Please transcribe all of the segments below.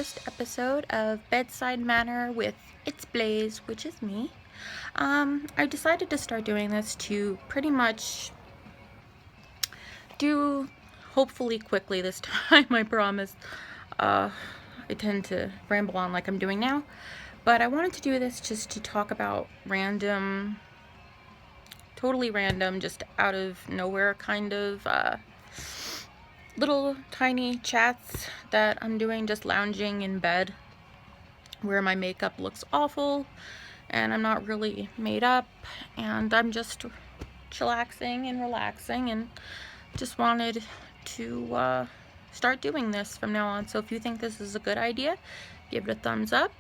first episode of Bedside Manner with It's Blaize, which is me. I decided to start doing this to pretty much do, hopefully quickly this time, I promise. I tend to ramble on like I'm doing now, but I wanted to do this just to talk about random, totally random, just out of nowhere kind of little tiny chats that I'm doing, just lounging in bed where my makeup looks awful and I'm not really made up and I'm just chillaxing and relaxing, and just wanted to start doing this from now on. So if you think this is a good idea, give it a thumbs up,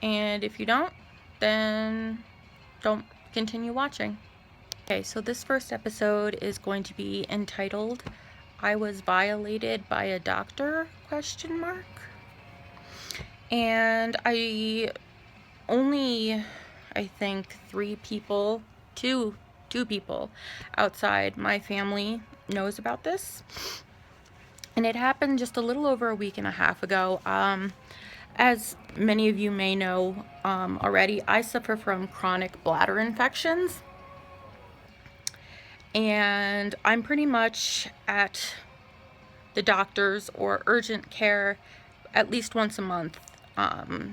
and if you don't, then don't continue watching. Okay, so this first episode is going to be entitled "I was violated by a doctor?" And I think two people outside my family knows about this. And it happened just a little over a week and a half ago. As many of you may know already, I suffer from chronic bladder infections. And I'm pretty much at the doctor's or urgent care at least once a month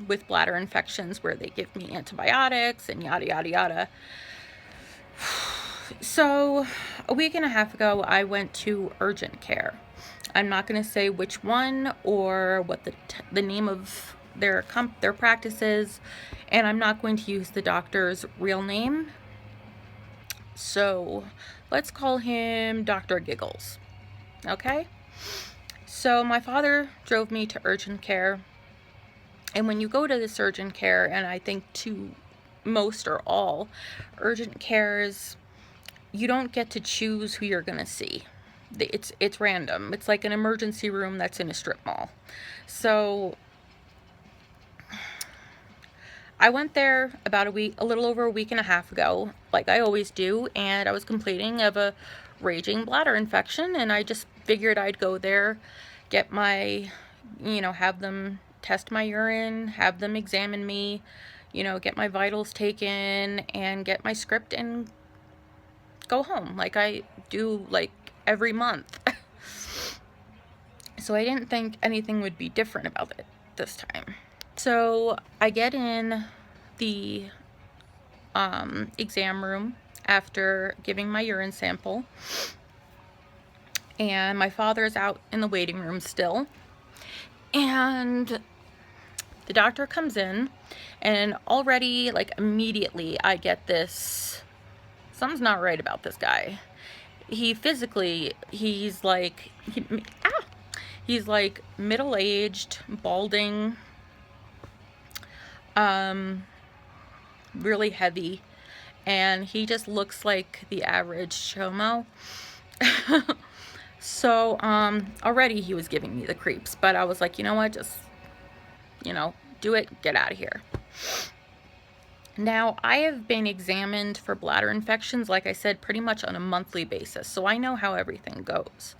with bladder infections, where they give me antibiotics and yada yada yada. So a week and a half ago, I went to urgent care. I'm not going to say which one or what the name of their practice is, and I'm not going to use the doctor's real name. So let's call him Dr. Giggles. Okay? So my father drove me to urgent care. And when you go to this urgent care, and I think to most or all urgent cares, you don't get to choose who you're going to see. It's random. It's like an emergency room that's in a strip mall. So I went there about a little over a week and a half ago, like I always do, and I was complaining of a raging bladder infection, and I just figured I'd go there, get my, have them test my urine, have them examine me, get my vitals taken, and get my script and go home like I do like every month. So I didn't think anything would be different about it this time. So I get in the exam room after giving my urine sample, and my father's out in the waiting room still, and the doctor comes in, and already, like, immediately I get this, something's not right about this guy. He's like middle-aged, balding, really heavy, and he just looks like the average chomo. So already he was giving me the creeps, but I was like, you know what, just do it, get out of here. Now, I have been examined for bladder infections, like I said, pretty much on a monthly basis, so I know how everything goes.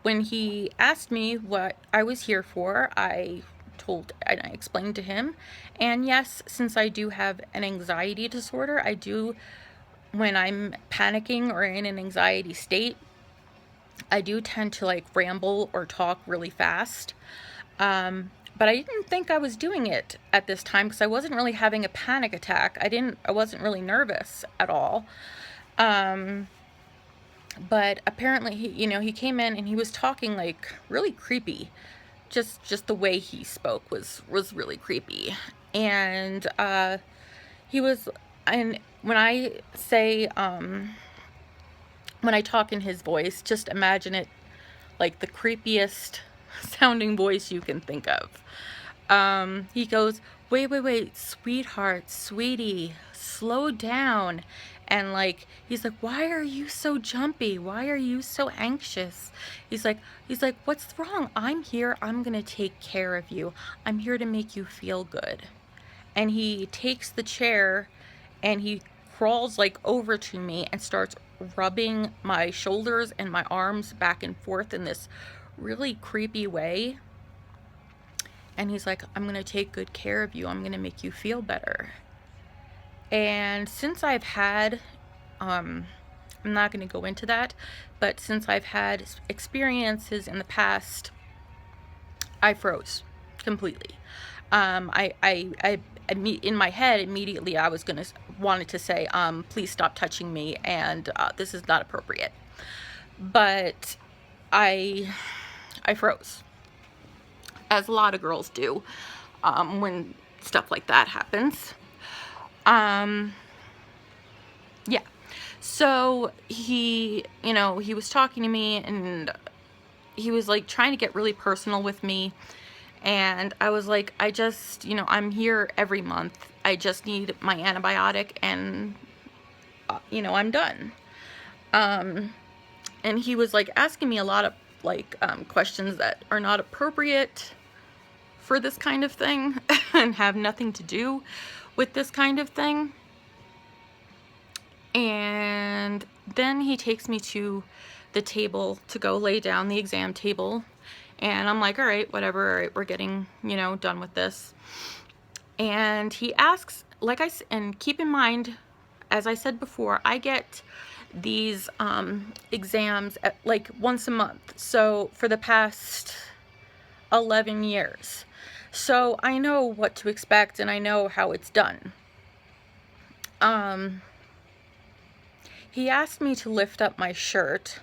When he asked me what I was here for, I explained to him, and yes, since I do have an anxiety disorder, I do, when I'm panicking or in an anxiety state, I do tend to like ramble or talk really fast. But I didn't think I was doing it at this time because I wasn't really having a panic attack. I wasn't really nervous at all. But apparently he came in and he was talking like really creepy. Just the way he spoke was really creepy. And and when I say, when I talk in his voice, just imagine it like the creepiest sounding voice you can think of. He goes, wait, sweetheart, sweetie, slow down. And like, he's like, why are you so jumpy? Why are you so anxious? He's like, what's wrong? I'm here. I'm going to take care of you. I'm here to make you feel good. And he takes the chair and he crawls like over to me and starts rubbing my shoulders and my arms back and forth in this really creepy way. And he's like, I'm going to take good care of you. I'm going to make you feel better. And since I've had, I'm not going to go into that, but since I've had experiences in the past, I froze completely. In my head, immediately I was wanted to say, please stop touching me, and this is not appropriate. But I froze, as a lot of girls do, when stuff like that happens. Yeah. So he was talking to me, and he was like trying to get really personal with me. And I was like, I just, I'm here every month. I just need my antibiotic, and, I'm done. And he was like asking me a lot of questions that are not appropriate for this kind of thing and have nothing to do with this kind of thing. And then he takes me to the table to go lay down, the exam table. And I'm like, all right, whatever, all right, we're getting, done with this. And he asks, and keep in mind, as I said before, I get these exams at, once a month. So for the past 11 years. So I know what to expect, and I know how it's done. He asked me to lift up my shirt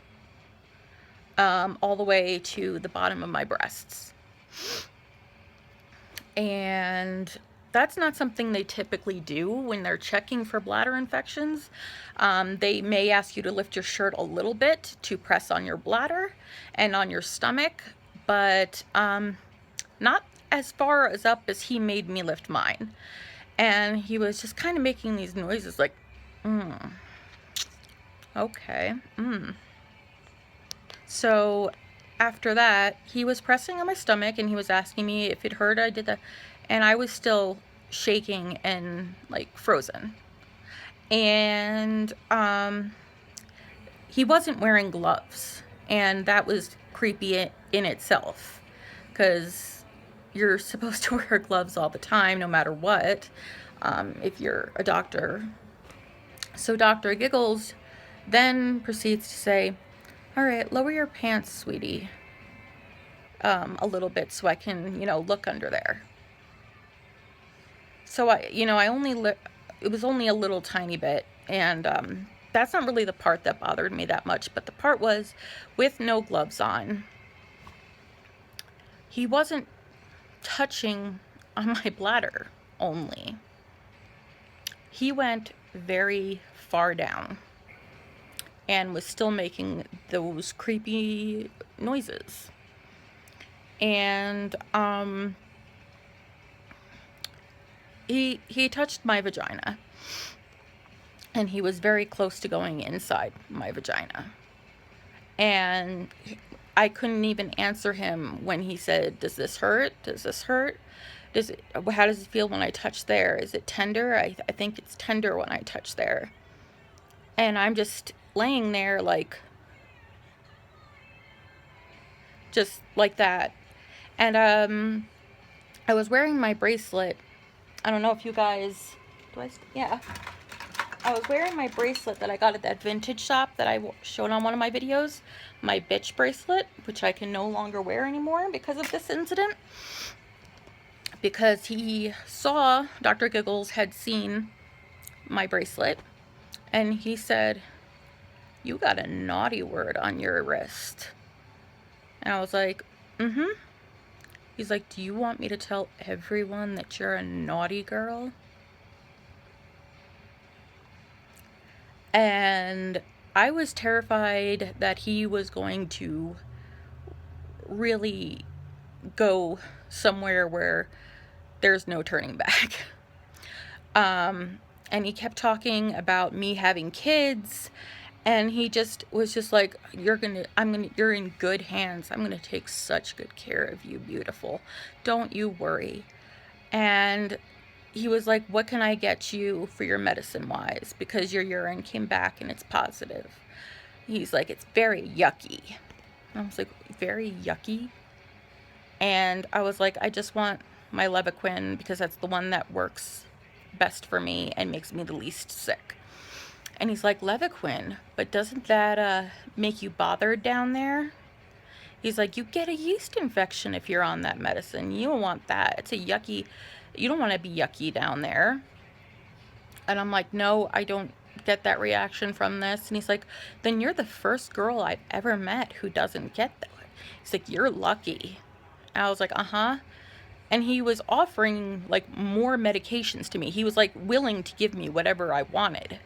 all the way to the bottom of my breasts. And that's not something they typically do when they're checking for bladder infections. They may ask you to lift your shirt a little bit to press on your bladder and on your stomach, but not as far as up as he made me lift mine. And he was just kind of making these noises like, okay, So after that, he was pressing on my stomach, and he was asking me if it hurt. I did that, and I was still shaking and frozen. And he wasn't wearing gloves, and that was creepy in itself, because you're supposed to wear gloves all the time, no matter what, if you're a doctor. So Dr. Giggles then proceeds to say, all right, lower your pants, sweetie, a little bit so I can, look under there. So it was only a little tiny bit, and that's not really the part that bothered me that much, but the part was with no gloves on. He wasn't touching on my bladder only. He went very far down and was still making those creepy noises. And he touched my vagina, and he was very close to going inside my vagina. And I couldn't even answer him when he said, does this hurt? Does this hurt? How does it feel when I touch there? Is it tender? I think it's tender when I touch there. And I'm just laying there just like that. And I was wearing my bracelet. I don't know if you guys, yeah. I was wearing my bracelet that I got at that vintage shop that I showed on one of my videos. My bitch bracelet, which I can no longer wear anymore because of this incident. Because he saw, Dr. Giggles had seen my bracelet, and he said, you got a naughty word on your wrist. And I was like, He's like, do you want me to tell everyone that you're a naughty girl? And I was terrified that he was going to really go somewhere where there's no turning back. And he kept talking about me having kids, and he just was just like, you're in good hands. I'm gonna take such good care of you, beautiful. Don't you worry. And he was like, what can I get you for your medicine wise? Because your urine came back and it's positive. He's like, it's very yucky. And I was like, very yucky? And I was like, I just want my Levaquin because that's the one that works best for me and makes me the least sick. And he's like, Levaquin, but doesn't that make you bothered down there? He's like, you get a yeast infection if you're on that medicine. You don't want that. It's a yucky, you don't want to be yucky down there. And I'm like, no, I don't get that reaction from this. And he's like, then you're the first girl I've ever met who doesn't get that. He's like, you're lucky. And I was like, uh-huh. And he was offering like more medications to me. He was like willing to give me whatever I wanted.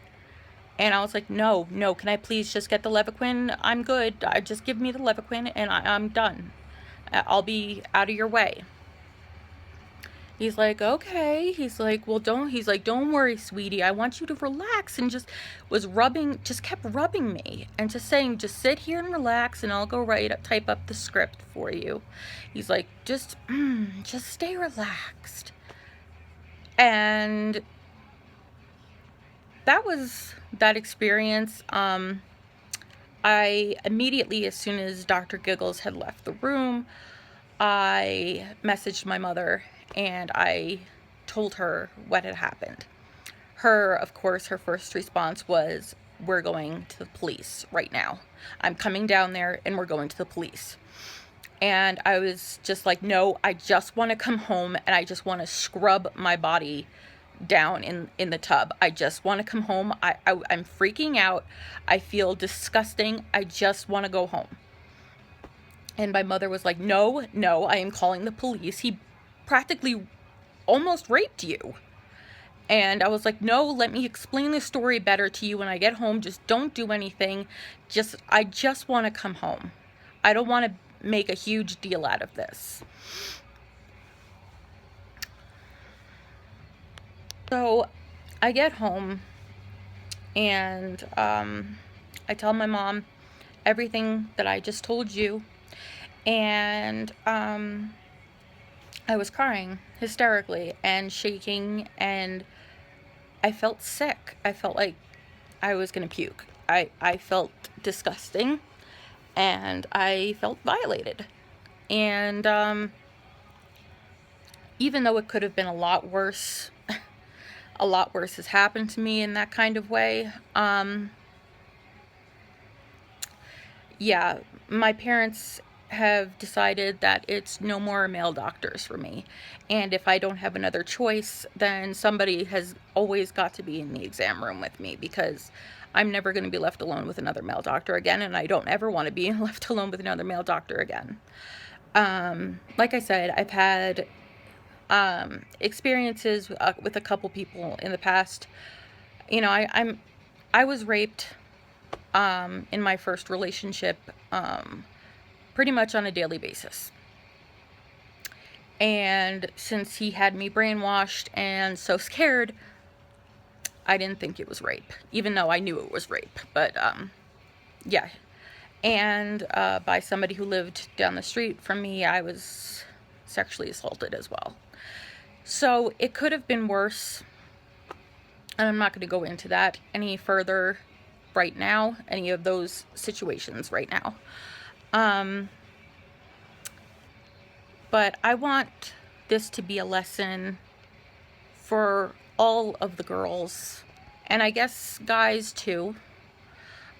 And I was like, no, can I please just get the Levaquin? I'm good. Just give me the Levaquin and I'm done. I'll be out of your way. He's like, okay. He's like, well, don't worry, sweetie. I want you to relax. And just kept rubbing me and just saying, just sit here and relax and I'll go type up the script for you. He's like, just stay relaxed. And that was that experience. I immediately, as soon as Dr. Giggles had left the room, I messaged my mother and I told her what had happened. Of course, her first response was, we're going to the police right now. I'm coming down there and we're going to the police. And I was just like, no, I just want to come home and I just want to scrub my body down in the tub. I just want to come home. I'm freaking out. I feel disgusting. I just want to go home. And my mother was like, no, I am calling the police. He practically almost raped you. And I was like, no, let me explain the story better to you when I get home. Just don't do anything. I just want to come home. I don't want to make a huge deal out of this. So I get home and I tell my mom everything that I just told you. And I was crying hysterically and shaking, and I felt sick. I felt like I was gonna puke. I felt disgusting, and I felt violated. And even though it could have been a lot worse, a lot worse has happened to me in that kind of way. Yeah, my parents have decided that it's no more male doctors for me. And if I don't have another choice, then somebody has always got to be in the exam room with me, because I'm never going to be left alone with another male doctor again, and I don't ever want to be left alone with another male doctor again. Like I said, I've had experiences with a couple people in the past. You know, I was raped in my first relationship pretty much on a daily basis. And since he had me brainwashed and so scared, I didn't think it was rape, even though I knew it was rape. But yeah. And by somebody who lived down the street from me, I was sexually assaulted as well. So it could have been worse. And I'm not going to go into that any further right now, any of those situations right now. But I want this to be a lesson for all of the girls, and I guess guys too.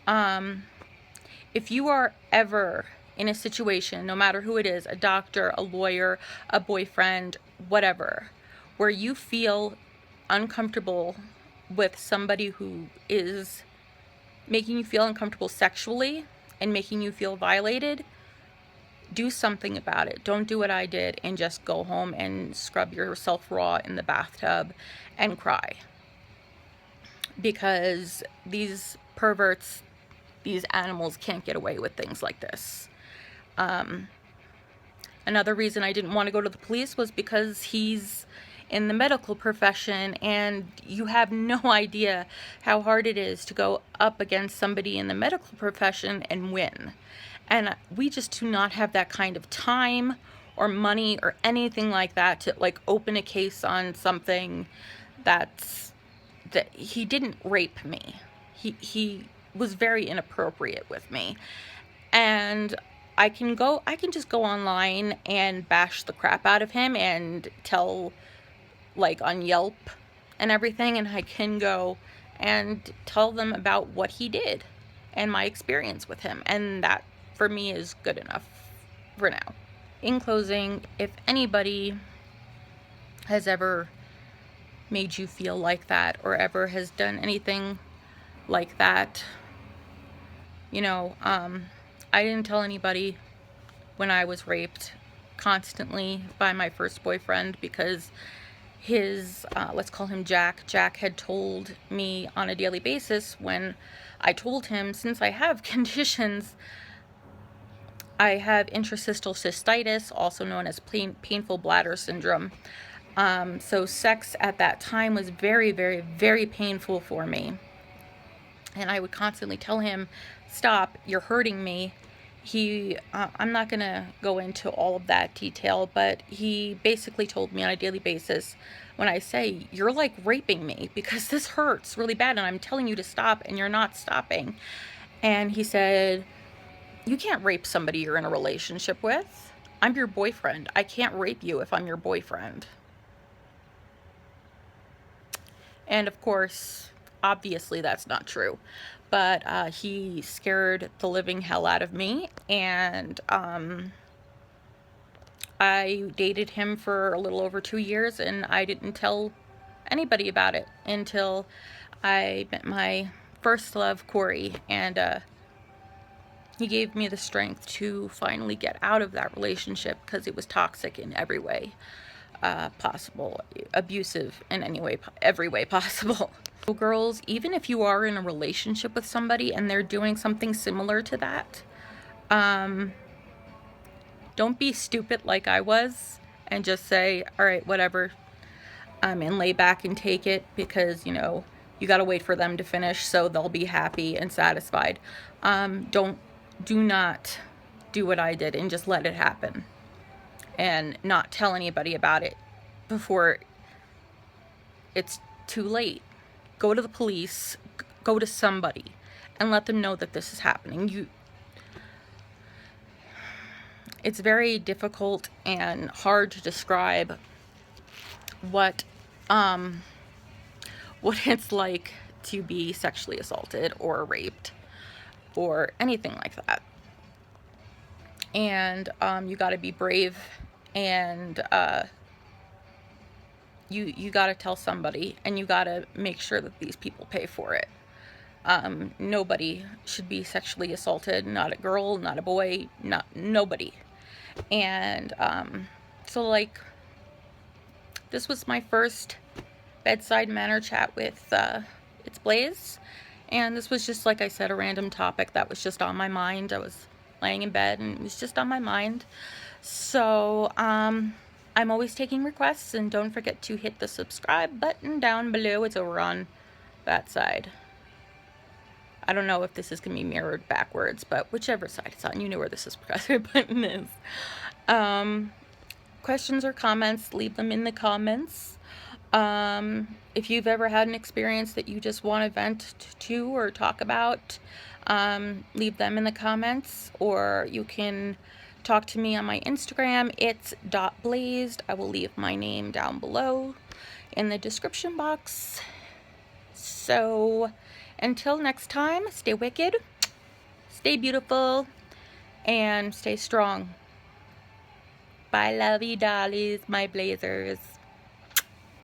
If you are ever in a situation, no matter who it is, a doctor, a lawyer, a boyfriend, whatever, where you feel uncomfortable with somebody who is making you feel uncomfortable sexually and making you feel violated, do something about it. Don't do what I did and just go home and scrub yourself raw in the bathtub and cry. Because these perverts, these animals can't get away with things like this. Another reason I didn't want to go to the police was because he's in the medical profession, and you have no idea how hard it is to go up against somebody in the medical profession and win. And we just do not have that kind of time or money or anything like that to like open a case on something that he didn't rape me. He was very inappropriate with me. And I can just go online and bash the crap out of him and tell, like, on Yelp and everything, and I can go and tell them about what he did and my experience with him, and that for me is good enough for now. In closing, if anybody has ever made you feel like that or ever has done anything like that, you know, I didn't tell anybody when I was raped constantly by my first boyfriend, because his, let's call him Jack. Jack had told me on a daily basis, when I told him, since I have conditions, I have interstitial cystitis, also known as painful bladder syndrome. So sex at that time was very, very, very painful for me. And I would constantly tell him, stop, you're hurting me. I'm not going to go into all of that detail, but he basically told me on a daily basis, when I say, you're like raping me because this hurts really bad and I'm telling you to stop and you're not stopping. And he said, you can't rape somebody you're in a relationship with. I'm your boyfriend. I can't rape you if I'm your boyfriend. And of course, obviously that's not true. But he scared the living hell out of me, and I dated him for a little over 2 years, and I didn't tell anybody about it until I met my first love, Corey, and he gave me the strength to finally get out of that relationship, because it was toxic in every way possible, abusive in every way possible. So girls, even if you are in a relationship with somebody and they're doing something similar to that, don't be stupid like I was and just say, all right, whatever, and lay back and take it, because, you know, you got to wait for them to finish so they'll be happy and satisfied. Do not do what I did and just let it happen and not tell anybody about it before it's too late. Go to the police, go to somebody, and let them know that this is happening. It's very difficult and hard to describe what it's like to be sexually assaulted or raped or anything like that. And you got to be brave, and you got to tell somebody, and you got to make sure that these people pay for it. Nobody should be sexually assaulted, not a girl, not a boy, nobody. And so, like, this was my first bedside manner chat with it's Blaize, and this was just, like I said, a random topic that was just on my mind. I was laying in bed and it was just on my mind. So I'm always taking requests, and don't forget to hit the subscribe button down below. It's over on that side. I don't know if this is going to be mirrored backwards, but whichever side it's on, you know where the subscribe button is. Questions or comments, leave them in the comments. If you've ever had an experience that you just want to vent to or talk about, leave them in the comments, or you can talk to me on my Instagram. It's .blazed. I will leave my name down below in the description box. So until next time, stay wicked, stay beautiful, and stay strong. Bye, lovey dollies, my blazers.